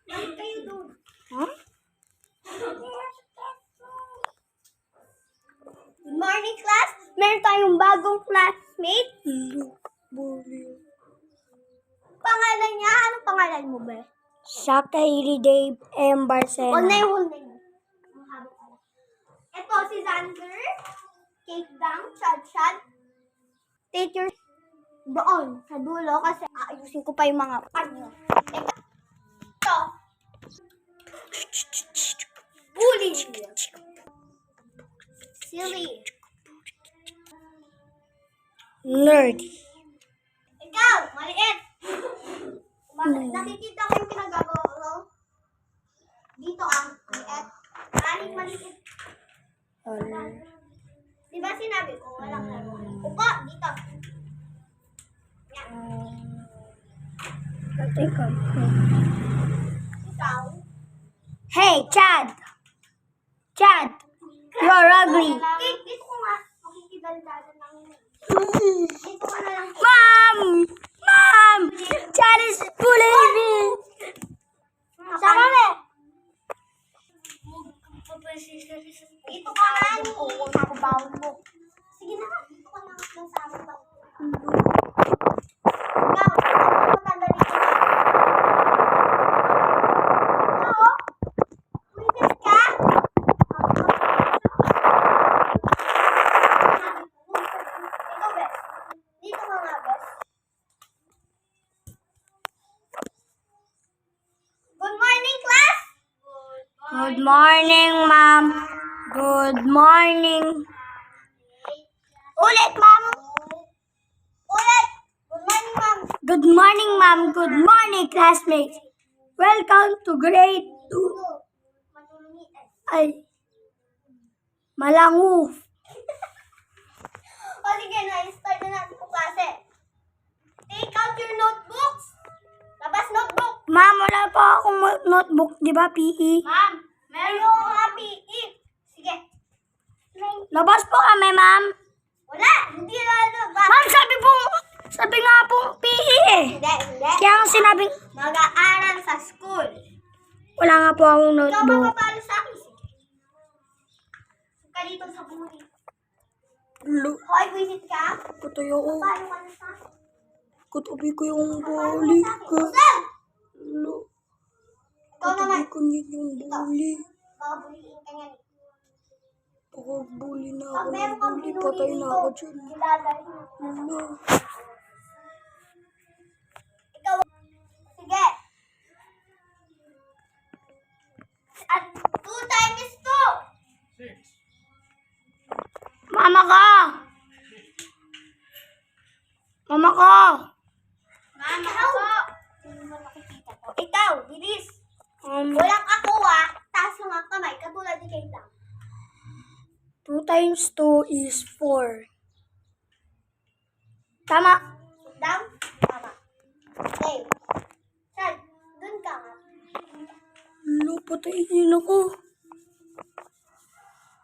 Kayo doon. Huh? Good morning, class. Meron tayong bagong classmate. Pangalan niya? Anong pangalan mo, be? Shakairi Dave M. Huwag na Barcena. yung whole name. Ito si Xander. Cake Dang. Chad. Teacher. Doon, sa dulo. Kasi aayusin ko pa yung mga panyo. Ito. Bully. Silly. Nerdy. Ikaw, maliit. Nakikita ko yung pinagagawa ko. Dito maliit. Maraming maliit. Di ba sinabi ko, walang laro. Upo, dito. Yan. Ikaw. Hey, Chad! Chad! You're ugly! Dito ko nga. Makikidaldalan lang yun. Dito ka na lang. Mom! Mom! Chad is bullying me! Sama mo. Dito ka na. Ako bawal mo. Sige na. Dito ka na. Nang sabi pa. Ikaw. Matanda dito. Ikaw. Wisis ka. Ikaw, Bes. Dito ka nga, Bes. Good morning, class. Good morning, Mom. Good morning. Ulit, ma'am. Ulit. Good morning, ma'am. Good morning, Mom. Good morning, classmates. Welcome to grade 2. Ay, malangu. O sige na, start na natin yung klase. Take out your notebooks. Labas notebook. Ma'am, wala pa akong notebook, di ba, PE? Ma'am, meron yung mga PE. Sige. Labas po kami, Ma'am. Wala. Hindi na ano. Ma'am, sabi nga pong PE eh. Hindi. Kaya ang sinabing, Mag-aaral sa school. wala nga po akong Ikaw notebook. mapapalo sa akin. Sige. Huwag ka dito sa buli. Lo, Hoy, visit ka. katayo ko. Paano ka na sa akin? Katabi ko yung Paano bali ka sa akin? ko. Usal! Lo, Ikaw naman. katabi ko niya yung bali. Baka buliin ka yan. Baka bully na Pag ako meron ng kang bully, binuli patay na dito, ako dyan. ilalagay mo. Lo, Ikaw. Sige. At 2 times 2. Mama ka! Mama ka! Mama ako. Hindi mo nakikita ko. Ikaw, bilis. Um, Walang ako taas lang ang kamay, katulad ni Kayla. 2 times 2 is 4. Tama. Sit down. Tama. Okay. Chad, dun ka nga. Lo, patayin ako.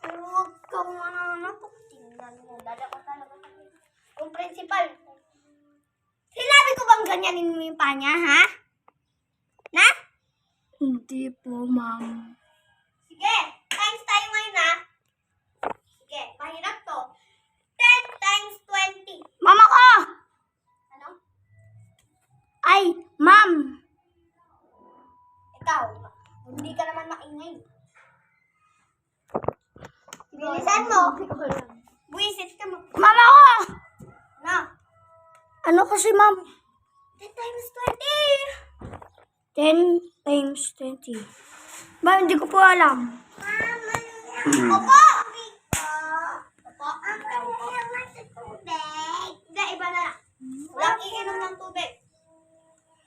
Pero huwag kang mananatok. Tingnan mo. Dala ko talaga. Yung principal. Sinabi ko bang ganyanin mo yung panya, ha? Na? Hindi po, Ma'am. Sige. Times tayo ngayon, ha? Sige. Mahirap to. 10 times 20. Mama ka! Ano? Ay, Ma'am! Ikaw. Hindi ka naman maingay. Bilisan mo. Buisit ka mo. Mama ka! Na. Ano kasi, Ma'am? 10 times 10 times 20. Ma'am, hindi ko po alam. 20. Opo! Opo. Hindi, iba na lang. Walang iinom ng tubig.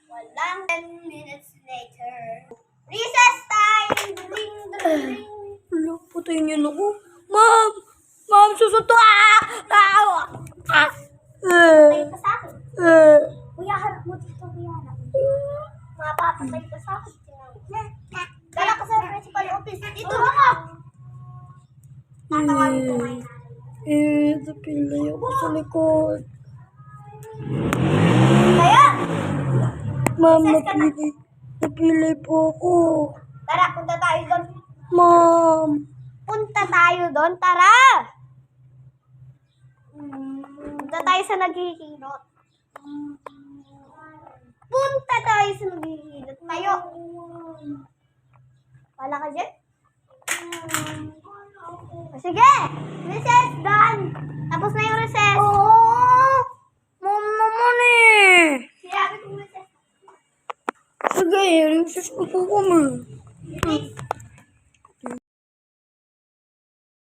Walang 10 minutes later. Recess time! Ding, ding, ding. Lo, patayin niyo ako. Ma'am! Ma'am, susunto! Patay ka sa akin. Kuya, harap mo dito, kuya. Mapapatay ka sa akin. Dala ka sa principal office. Dito ako! Tatawagin ko ngayon. Napilay ako sa likod. Kaya! Ma'am, Recess ka na. Pipili po ako. Tara, punta tayo doon. Ma'am. Punta tayo doon, tara! Punta tayo sa naghihilot. Punta tayo sa naghihilot. Tayo. Wala ka dyan? Sige! Recess, done! Tapos na yung recess. Oo. Ma'am naman eh. Sinabi kong recess. Sige, recess ko po kami. Recess.